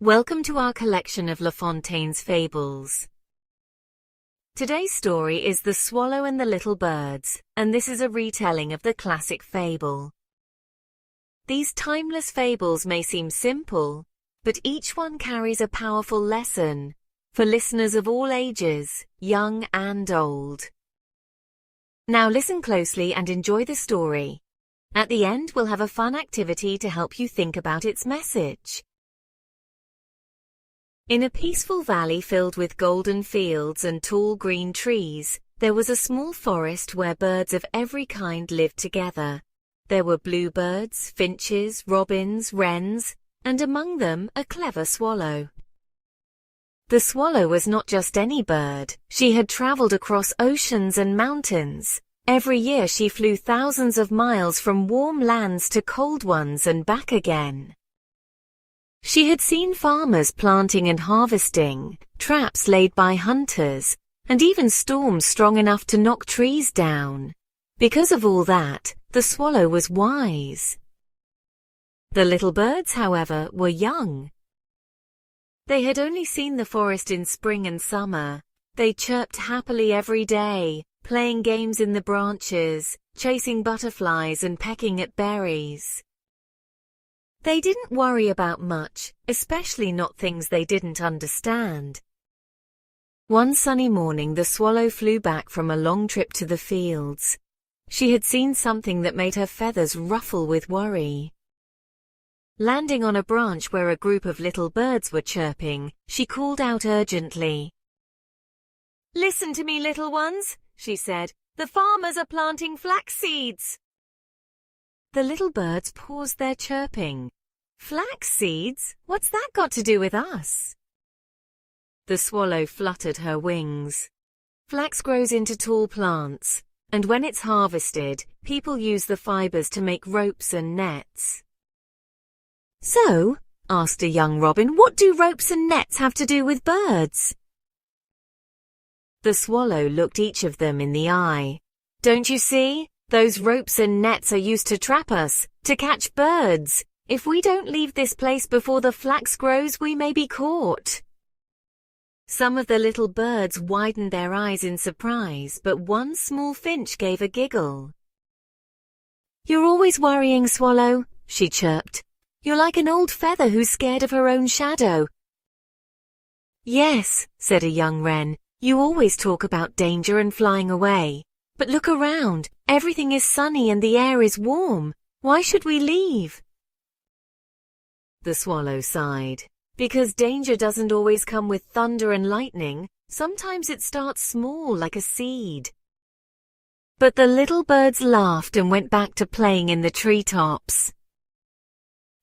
Welcome to our collection of La Fontaine's fables. Today's story is The Swallow and the Little Birds, and this is a retelling of the classic fable. These timeless fables may seem simple, but each one carries a powerful lesson for listeners of all ages, young and old. Now listen closely and enjoy the story. At the end, we'll have a fun activity to help you think about its message. In a peaceful valley filled with golden fields and tall green trees, there was a small forest where birds of every kind lived together. There were bluebirds, finches, robins, wrens, and among them a clever swallow. The swallow was not just any bird. She had traveled across oceans and mountains. Every year she flew thousands of miles from warm lands to cold ones and back again. She had seen farmers planting and harvesting, traps laid by hunters, and even storms strong enough to knock trees down. Because of all that, the swallow was wise. The little birds, however, were young. They had only seen the forest in spring and summer. They chirped happily every day, playing games in the branches, chasing butterflies and pecking at berries. They didn't worry about much, especially not things they didn't understand. One sunny morning, the swallow flew back from a long trip to the fields. She had seen something that made her feathers ruffle with worry. Landing on a branch where a group of little birds were chirping, she called out urgently. "Listen to me, little ones," she said. "The farmers are planting flax seeds." The little birds paused their chirping. "Flax seeds? What's that got to do with us?" The swallow fluttered her wings. Flax grows into tall plants, and when it's harvested, people use the fibers to make ropes and nets. "So," asked a young robin, "what do ropes and nets have to do with birds?" The swallow looked each of them in the eye. "Don't you see? Those ropes and nets are used to trap us, to catch birds. If we don't leave this place before the flax grows, we may be caught." Some of the little birds widened their eyes in surprise, but one small finch gave a giggle. "You're always worrying, Swallow," she chirped. "You're like an old feather who's scared of her own shadow." "Yes," said a young wren, "you always talk about danger and flying away. But look around, everything is sunny and the air is warm. Why should we leave?" The swallow sighed. Because danger doesn't always come with thunder and lightning. Sometimes it starts small, like a seed. But the little birds laughed and went back to playing in the treetops.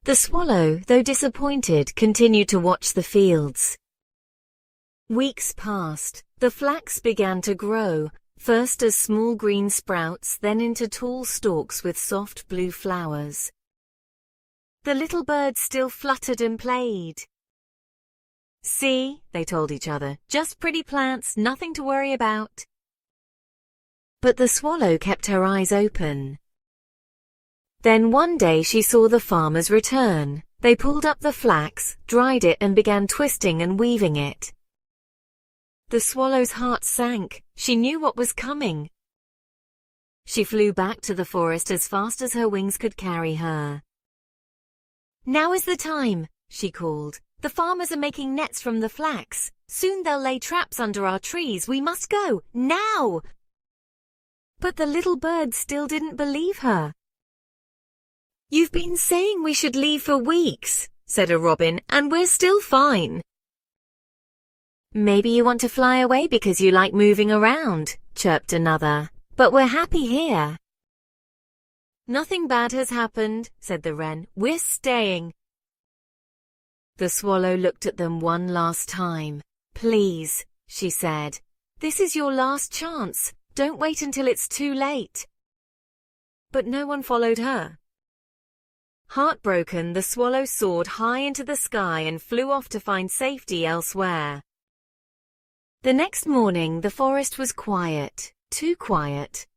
The swallow, though disappointed, continued to watch the fields. Weeks passed. The flax began to grow. First as small green sprouts, then into tall stalks with soft blue flowers. The little birds still fluttered and played. "See," they told each other, "just pretty plants, nothing to worry about." But the swallow kept her eyes open. Then one day she saw the farmers return. They pulled up the flax, dried it and began twisting and weaving it. The swallow's heart sank. She knew what was coming. She flew back to the forest as fast as her wings could carry her. "Now is the time," she called. "The farmers are making nets from the flax. Soon they'll lay traps under our trees. We must go, now!" But the little birds still didn't believe her. "You've been saying we should leave for weeks," said a robin, "and we're still fine." "Maybe you want to fly away because you like moving around," chirped another. "But we're happy here." "Nothing bad has happened," said the wren. "We're staying." The swallow looked at them one last time. "Please," she said. "This is your last chance. Don't wait until it's too late." But no one followed her. Heartbroken, the swallow soared high into the sky and flew off to find safety elsewhere. The next morning, the forest was quiet, too quiet.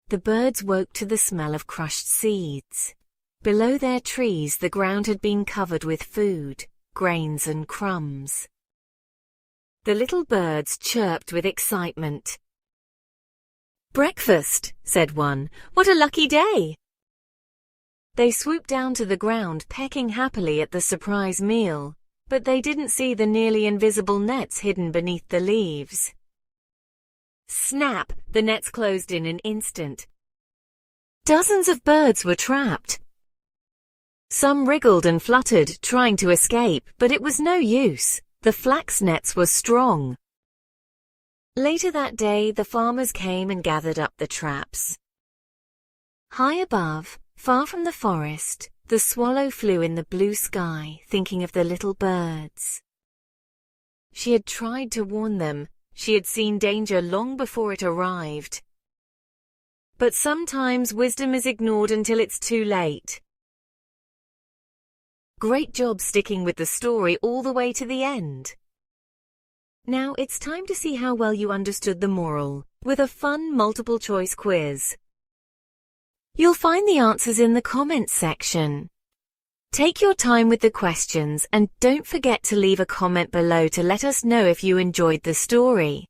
The birds woke to the smell of crushed seeds. Below their trees, the ground had been covered with food, grains and crumbs. The little birds chirped with excitement. "Breakfast," said one. "What a lucky day!" They swooped down to the ground, pecking happily at the surprise meal, but they didn't see the nearly invisible nets hidden beneath the leaves. Snap! The nets closed in an instant. Dozens of birds were trapped. Some wriggled and fluttered, trying to escape, but it was no use. The flax nets were strong. Later that day, the farmers came and gathered up the traps. High above, far from the forest, the swallow flew in the blue sky, thinking of the little birds. She had tried to warn them. She had seen danger long before it arrived. But sometimes wisdom is ignored until it's too late. Great job sticking with the story all the way to the end. Now it's time to see how well you understood the moral, with a fun multiple-choice quiz. You'll find the answers in the comments section. Take your time with the questions and don't forget to leave a comment below to let us know if you enjoyed the story.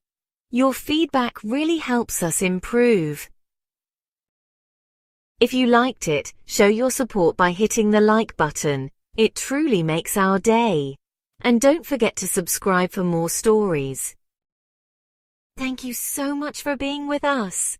Your feedback really helps us improve. If you liked it, show your support by hitting the like button. It truly makes our day. And don't forget to subscribe for more stories. Thank you so much for being with us.